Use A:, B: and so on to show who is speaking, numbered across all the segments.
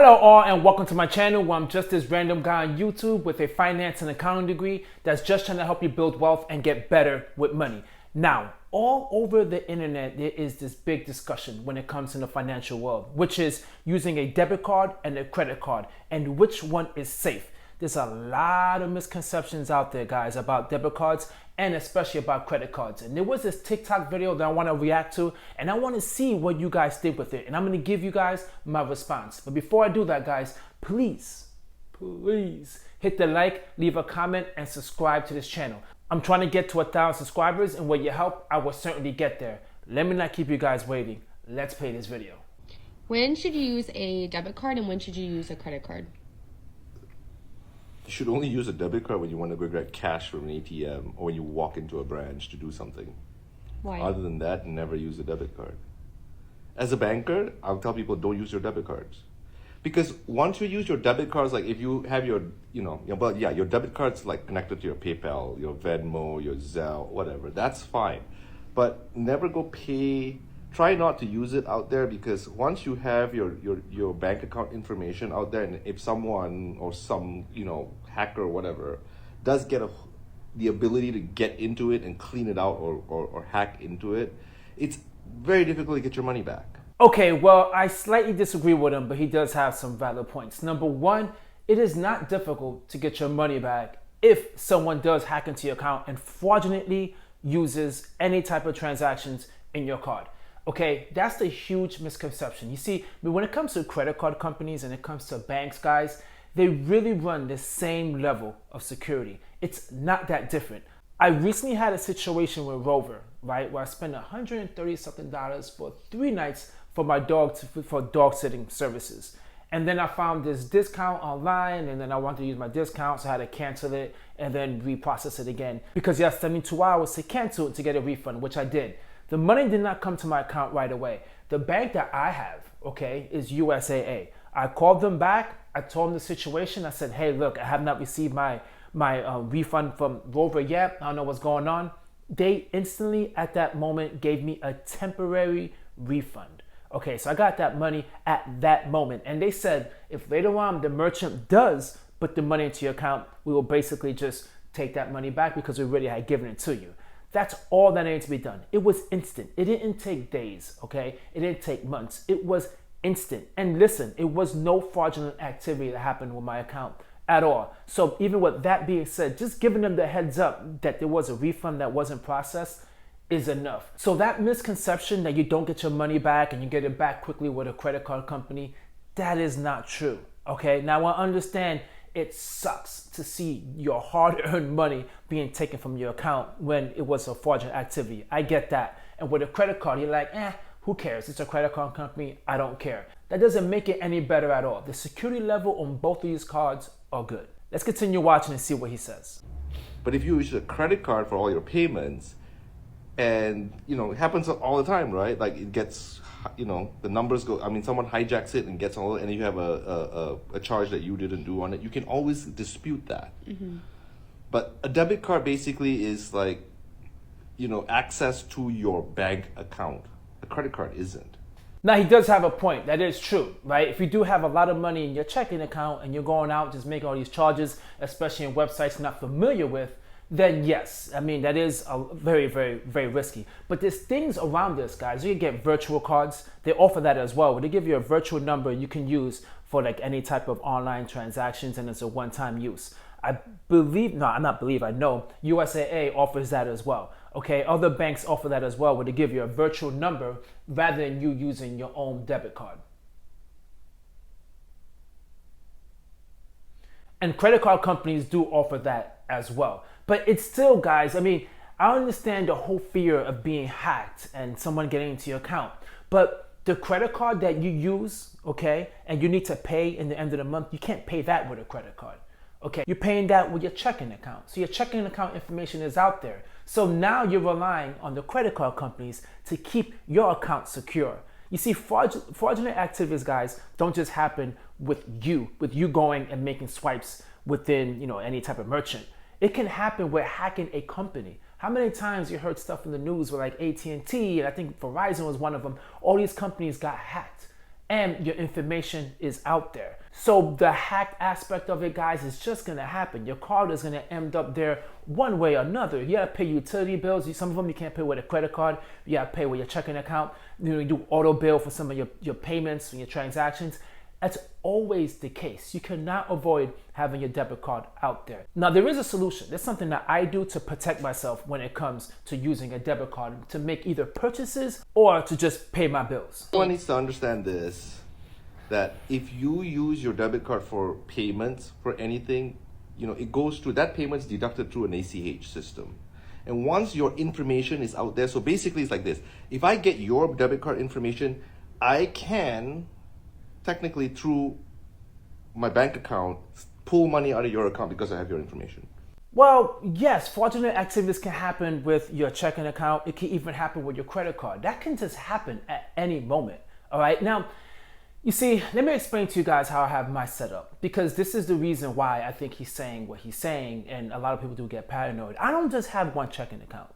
A: Hello all and welcome to my channel where I'm just this random guy on YouTube with a finance and accounting degree that's just trying to help you build wealth and get better with money. Now, all over the internet, there is this big discussion when it comes in the financial world, which is using a debit card and a credit card and which one is safe. There's a lot of misconceptions out there, guys, about debit cards and especially about credit cards. And there was this TikTok video that I want to react to, and I want to see what you guys think with it. And I'm going to give you guys my response. But before I do that, guys, please hit the like, leave a comment, and subscribe to this channel. I'm trying to get to 1,000 subscribers, and with your help, I will certainly get there. Let me not keep you guys waiting. Let's play this video.
B: When should you use a debit card and when should you use a credit card?
C: You should only use a debit card when you want to go get cash from an ATM or when you walk into a branch to do something.
B: Why?
C: Other than that, never use a debit card. As a banker, I'll tell people don't use your debit cards. Because once you use your debit cards, like if you have your debit card's like connected to your PayPal, your Venmo, your Zelle, whatever, that's fine. But never go pay. Try not to use it out there, because once you have your bank account information out there, and if someone or some hacker or whatever does get the ability to get into it and clean it out or hack into it, it's very difficult to get your money back.
A: Okay, well, I slightly disagree with him, but he does have some valid points. Number one, it is not difficult to get your money back if someone does hack into your account and fraudulently uses any type of transactions in your card. Okay, that's the huge misconception. You see, when it comes to credit card companies and it comes to banks, guys, they really run the same level of security. It's not that different. I recently had a situation with Rover, right, where I spent $130 something for 3 nights for my dog for dog sitting services. And then I found this discount online, and then I wanted to use my discount, so I had to cancel it and then reprocess it again, because you have 72 hours to cancel it to get a refund, which I did. The money did not come to my account right away. The bank that I have, okay, is USAA. I called them back. I told them the situation. I said, hey, look, I have not received my refund from Rover yet. I don't know what's going on. They instantly, at that moment, gave me a temporary refund. Okay, so I got that money at that moment. And they said, if later on the merchant does put the money into your account, we will basically just take that money back because we already had given it to you. That's all that needed to be done. It was instant. It didn't take days, okay? It didn't take months. It was instant. And listen, it was no fraudulent activity that happened with my account at all. So even with that being said, just giving them the heads up that there was a refund that wasn't processed is enough. So that misconception that you don't get your money back and you get it back quickly with a credit card company, that is not true, okay? Now I understand it sucks to see your hard-earned money being taken from your account when it was a fraudulent activity. I get that. And with a credit card, you're like, who cares? It's a credit card company. I don't care. That doesn't make it any better at all. The security level on both of these cards are good. Let's continue watching and see what he says.
C: But if you use a credit card for all your payments, and it happens all the time, right? Like it gets, the numbers go. I mean, someone hijacks it and gets all, and you have a charge that you didn't do on it. You can always dispute that. Mm-hmm. But a debit card basically is like, access to your bank account. A credit card isn't.
A: Now he does have a point. That is true, right? If you do have a lot of money in your checking account and you're going out just making all these charges, especially in websites you're not familiar with, then yes, I mean, that is very, very, very risky. But there's things around this, guys. You can get virtual cards. They offer that as well, where they give you a virtual number you can use for like any type of online transactions, and it's a one-time use. I know USAA offers that as well. Okay, other banks offer that as well, where they give you a virtual number rather than you using your own debit card. And credit card companies do offer that as well. But it's still, guys, I mean, I understand the whole fear of being hacked and someone getting into your account. But the credit card that you use, okay, and you need to pay in the end of the month, you can't pay that with a credit card. Okay, you're paying that with your checking account. So your checking account information is out there. So now you're relying on the credit card companies to keep your account secure. You see, fraudulent activities, guys, don't just happen with you going and making swipes within, any type of merchant. It can happen with hacking a company. How many times you heard stuff in the news with like AT&T, and I think Verizon was one of them. All these companies got hacked. and your information is out there. So the hacked aspect of it, guys, is just gonna happen. Your card is gonna end up there one way or another. You gotta pay utility bills. Some of them you can't pay with a credit card. You gotta pay with your checking account. You do auto bill for some of your payments and your transactions. That's always the case. You cannot avoid having your debit card out there. Now, there is a solution. There's something that I do to protect myself when it comes to using a debit card to make either purchases or to just pay my bills.
C: One needs to understand this, that if you use your debit card for payments for anything, it goes through, that payment's deducted through an ACH system. And once your information is out there, so basically it's like this. If I get your debit card information, I can technically through my bank account pull money out of your account because I have your information.
A: Well, yes, fraudulent activities can happen with your checking account. It can even happen with your credit card. That can just happen at any moment. All right. Now, you see, let me explain to you guys how I have my setup, because this is the reason why I think he's saying what he's saying, and a lot of people do get paranoid. I don't just have one checking account.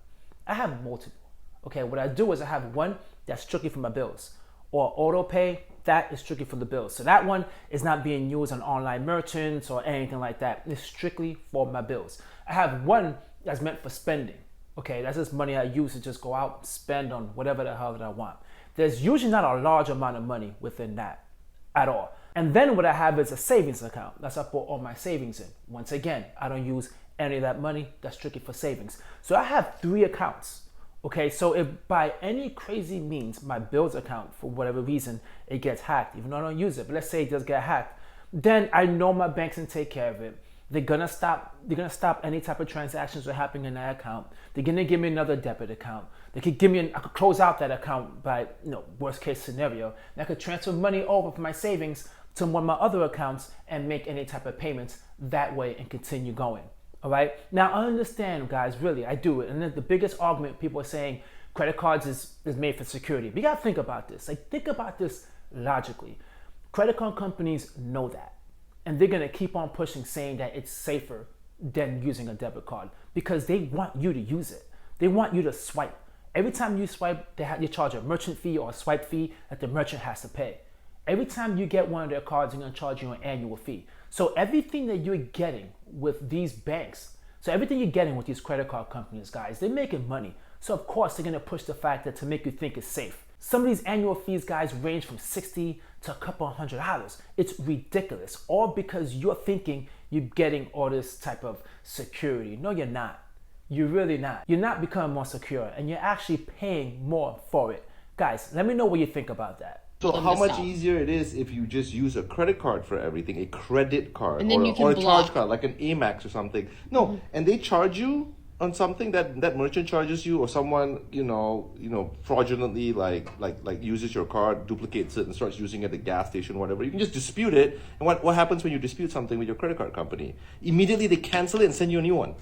A: I have multiple. Okay, what I do is I have one that's strictly for my bills, or auto pay. That is strictly for the bills. So that one is not being used on online merchants or anything like that. It's strictly for my bills. I have one that's meant for spending. Okay, that's just money I use to just go out and spend on whatever the hell that I want. There's usually not a large amount of money within that at all. And then what I have is a savings account. That's I put all my savings in. Once again, I don't use any of that money. That's strictly for savings. So I have 3 accounts. Okay, so if by any crazy means my bills account, for whatever reason, it gets hacked, even though I don't use it, but let's say it does get hacked, then I know my banks can take care of it. They're gonna stop any type of transactions that are happening in that account. They're gonna give me another debit account. They could give me I could close out that account by worst case scenario. And I could transfer money over from my savings to one of my other accounts and make any type of payments that way and continue going. All right. Now, I understand, guys, really, I do it. And then the biggest argument people are saying credit cards is made for security. But you got to think about this. Think about this logically. Credit card companies know that. And they're going to keep on pushing, saying that it's safer than using a debit card because they want you to use it. They want you to swipe. Every time you swipe, they charge a merchant fee or a swipe fee that the merchant has to pay. Every time you get one of their cards, they're going to charge you an annual fee. So everything that you're getting with these banks, so everything you're getting with these credit card companies, guys, they're making money. So of course, they're going to push the fact that to make you think it's safe. Some of these annual fees, guys, range from $60 to a couple $100. It's ridiculous, all because you're thinking you're getting all this type of security. No, you're not. You're really not. You're not becoming more secure, and you're actually paying more for it. Guys, let me know what you think about that.
C: So how much easier it is if you just use a credit card for everything, a credit card,
B: and then
C: or a charge card like an Amex or something. No, and they charge you on something that merchant charges you, or someone fraudulently like uses your card, duplicates it, and starts using it at the gas station, whatever. You can just dispute it. And what happens when you dispute something with your credit card company? Immediately they cancel it and send you a new one.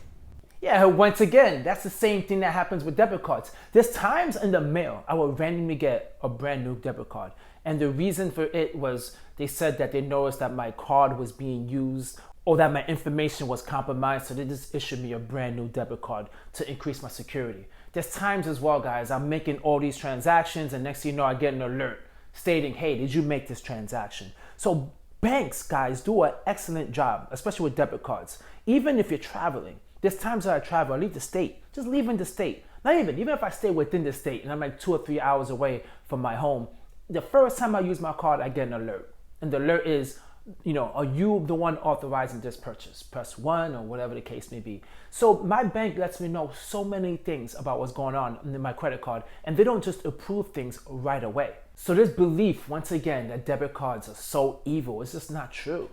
A: Yeah, once again, that's the same thing that happens with debit cards. There's times in the mail I will randomly get a brand new debit card. And the reason for it was they said that they noticed that my card was being used or that my information was compromised. So they just issued me a brand new debit card to increase my security. There's times as well, guys, I'm making all these transactions and next thing you know, I get an alert stating, hey, did you make this transaction? So banks, guys, do an excellent job, especially with debit cards. Even if you're traveling, there's times that I travel, I leave the state, just leaving the state. Not even if I stay within the state and I'm like 2 or 3 hours away from my home, the first time I use my card, I get an alert. And the alert is, are you the one authorizing this purchase? Press 1 or whatever the case may be. So my bank lets me know so many things about what's going on in my credit card, and they don't just approve things right away. So this belief, once again, that debit cards are so evil, it's just not true.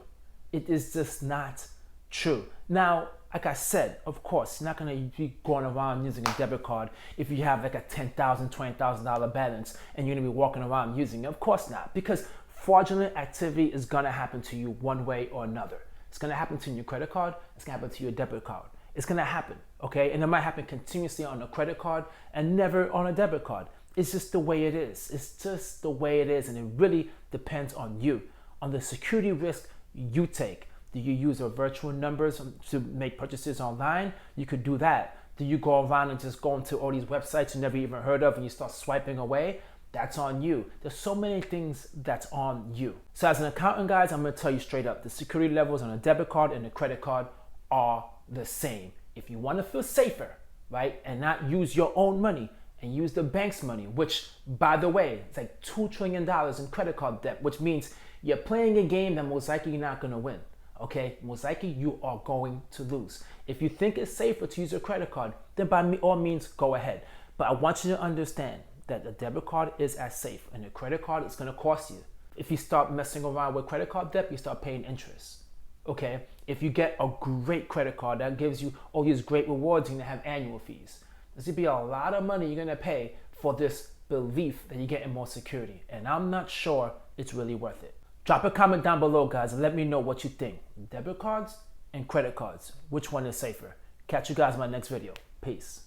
A: It is just not true. Now, like I said, of course, you're not going to be going around using a debit card if you have like a $10,000, $20,000 balance and you're going to be walking around using it. Of course not, because fraudulent activity is going to happen to you one way or another. It's going to happen to your credit card. It's going to happen to your debit card. It's going to happen, okay? And it might happen continuously on a credit card and never on a debit card. It's just the way it is. It's just the way it is, and it really depends on you, on the security risk you take. Do you use your virtual numbers to make purchases online? You could do that. Do you go around and just go into all these websites you never even heard of and you start swiping away? That's on you. There's so many things that's on you. So as an accountant, guys, I'm gonna tell you straight up, the security levels on a debit card and a credit card are the same. If you wanna feel safer, right, and not use your own money and use the bank's money, which, by the way, it's like $2 trillion in credit card debt, which means you're playing a game that most likely you're not gonna win, okay? Most likely you are going to lose. If you think it's safer to use a credit card, then by all means, go ahead. But I want you to understand that the debit card is as safe and the credit card is gonna cost you. If you start messing around with credit card debt, you start paying interest, okay? If you get a great credit card that gives you all these great rewards, you're gonna have annual fees. There's gonna be a lot of money you're gonna pay for this belief that you're getting more security. And I'm not sure it's really worth it. Drop a comment down below, guys, and let me know what you think. Debit cards and credit cards, which one is safer? Catch you guys in my next video. Peace.